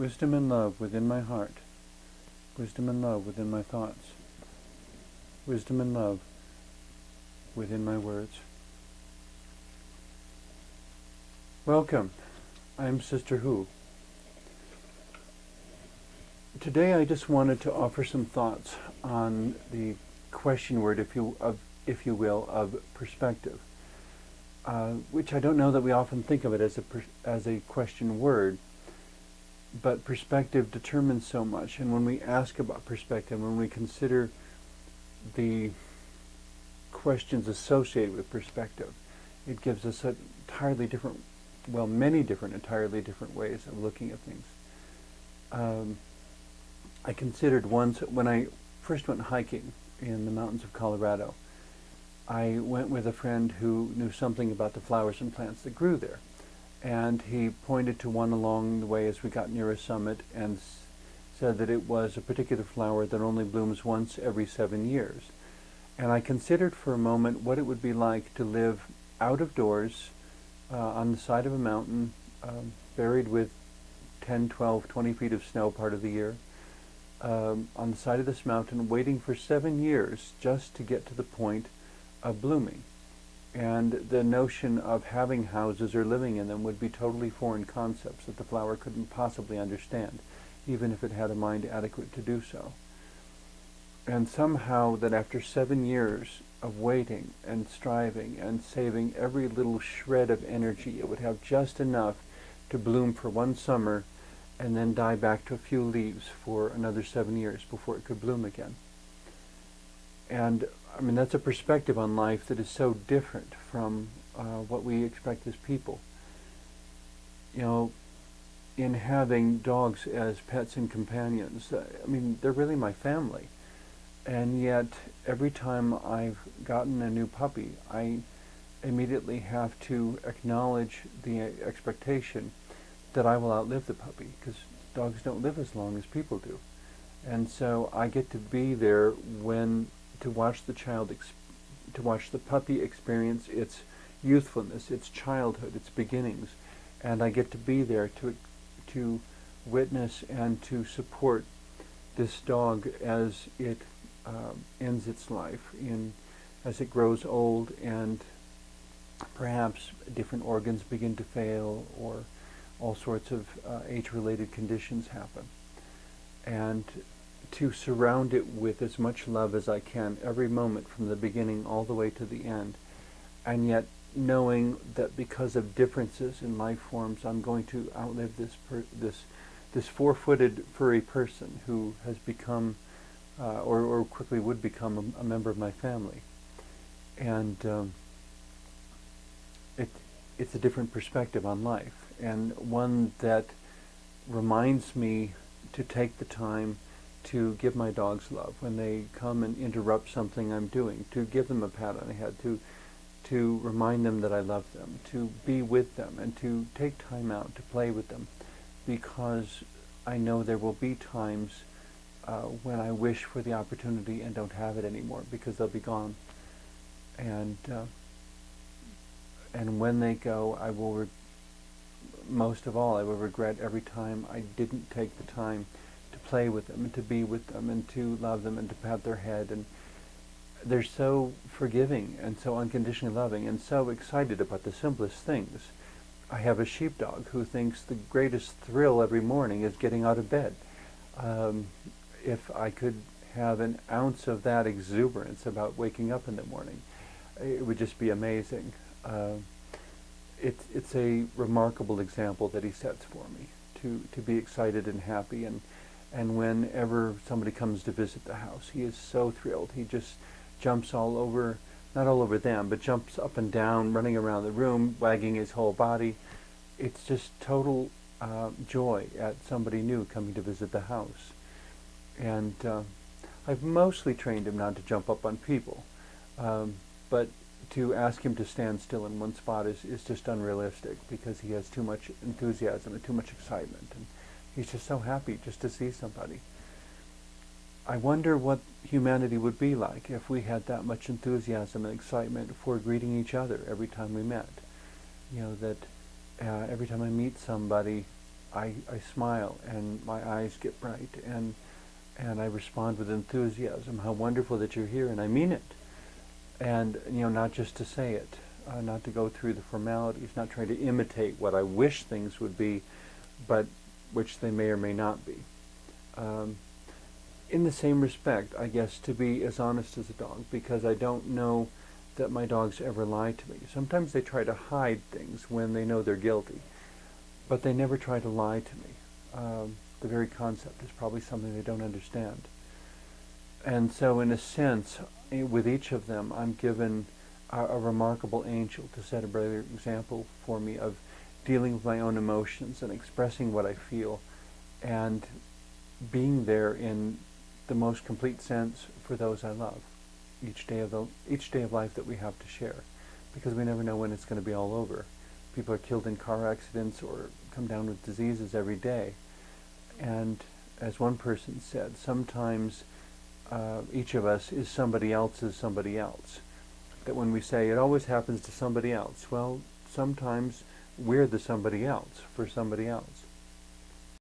Wisdom and love within my heart. Wisdom and love within my thoughts. Wisdom and love within my words. Welcome. I'm Sister Who. Today I just wanted to offer some thoughts on the question word, if you will, of perspective, which I don't know that we often think of it as a question word, but perspective determines so much. And when we ask about perspective, when we consider the questions associated with perspective, it gives us a entirely different, many different entirely different ways of looking at things. I considered once, when I first went hiking in the mountains of Colorado, I went with a friend who knew something about the flowers and plants that grew there. And he pointed to one along the way as we got near a summit and said that it was a particular flower that only blooms once every 7 years. And I considered for a moment what it would be like to live out of doors on the side of a mountain, buried with 10, 12, 20 feet of snow part of the year, on the side of this mountain, waiting for 7 years just to get to the point of blooming. And the notion of having houses or living in them would be totally foreign concepts that the flower couldn't possibly understand, even if it had a mind adequate to do so. And somehow that after 7 years of waiting and striving and saving every little shred of energy, it would have just enough to bloom for one summer and then die back to a few leaves for another 7 years before it could bloom again. And I mean, that's a perspective on life that is so different from what we expect as people. You know, in having dogs as pets and companions, I mean, they're really my family. And yet, every time I've gotten a new puppy, I immediately have to acknowledge the expectation that I will outlive the puppy, because dogs don't live as long as people do. And so I get to be there to watch the puppy experience its youthfulness, its childhood, its beginnings, and I get to be there to witness and to support this dog as it ends its life, as it grows old and perhaps different organs begin to fail or all sorts of age-related conditions happen. And to surround it with as much love as I can every moment from the beginning all the way to the end, and yet knowing that because of differences in life forms, I'm going to outlive this four-footed furry person who has become, or quickly would become, a member of my family. And it's a different perspective on life, and one that reminds me to take the time to give my dogs love when they come and interrupt something I'm doing, to give them a pat on the head, to remind them that I love them, to be with them, and to take time out to play with them, because I know there will be times when I wish for the opportunity and don't have it anymore because they'll be gone. And when they go, I will most of all, I will regret every time I didn't take the time to play with them and to be with them and to love them and to pat their head. And they're so forgiving and so unconditionally loving and so excited about the simplest things. I have a sheepdog who thinks the greatest thrill every morning is getting out of bed. If I could have an ounce of that exuberance about waking up in the morning, it would just be amazing. It's a remarkable example that he sets for me, to be excited and happy, and whenever somebody comes to visit the house, he is so thrilled. He just jumps all over, not all over them, but jumps up and down, running around the room, wagging his whole body. It's just total joy at somebody new coming to visit the house. And I've mostly trained him not to jump up on people, but to ask him to stand still in one spot is just unrealistic, because he has too much enthusiasm and too much excitement, and he's just so happy just to see somebody. I wonder what humanity would be like if we had that much enthusiasm and excitement for greeting each other every time we met. You know, that every time I meet somebody, I smile and my eyes get bright, and I respond with enthusiasm. How wonderful that you're here, and I mean it. And not just to say it, not to go through the formalities, not try to imitate what I wish things would be, but which they may or may not be. In the same respect, I guess, to be as honest as a dog, because I don't know that my dogs ever lie to me. Sometimes they try to hide things when they know they're guilty, but they never try to lie to me. The very concept is probably something they don't understand. And so in a sense, with each of them, I'm given a remarkable angel to set a better example for me of dealing with my own emotions and expressing what I feel and being there in the most complete sense for those I love each day of life that we have to share, because we never know when it's going to be all over. People are killed in car accidents or come down with diseases every day. And as one person said, sometimes each of us is somebody else's somebody else. That when we say it always happens to somebody else, well, sometimes we're the somebody else for somebody else.